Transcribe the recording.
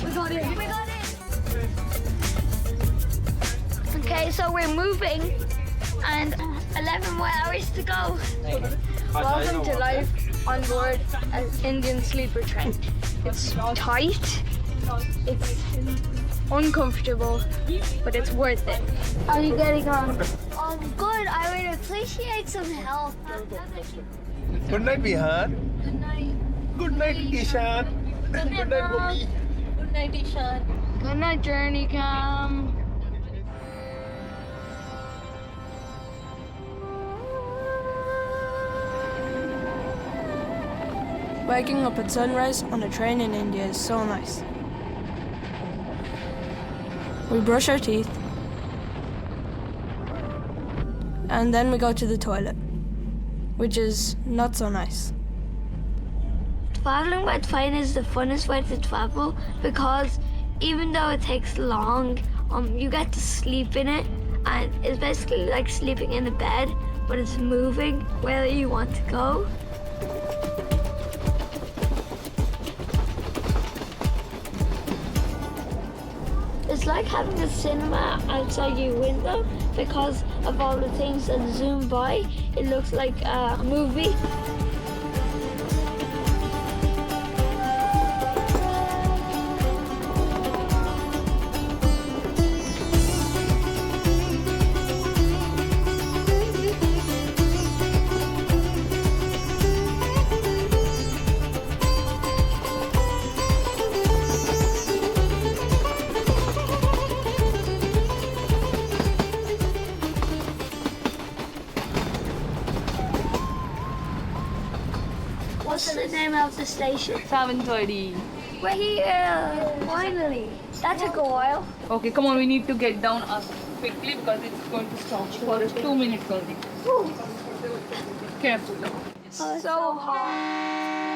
We got it. We got it. Okay, so we're moving and 11 more hours to go. Welcome to life on board an Indian sleeper train. It's tight, it's uncomfortable, but it's worth it. How are you getting on? I'm good. I would appreciate some help. Good night, Bihan. Good night. Good night, Ishan. Good night, Mom. Good night, Ishan. Good night, Journey Cam. Waking up at sunrise on a train in India is so nice. We brush our teeth and then we go to the toilet, which is not so nice. Traveling by train is the funnest way to travel because even though it takes long, you get to sleep in it, and it's basically like sleeping in a bed, but it's moving where you want to go. It's like having a cinema outside your window because of all the things that zoom by. It looks like a movie. What's the name of the station? 7:30. We're here! Finally! That took a while. Okay, come on, we need to get down quickly because it's going to stop for 2 minutes only. Careful. So hot.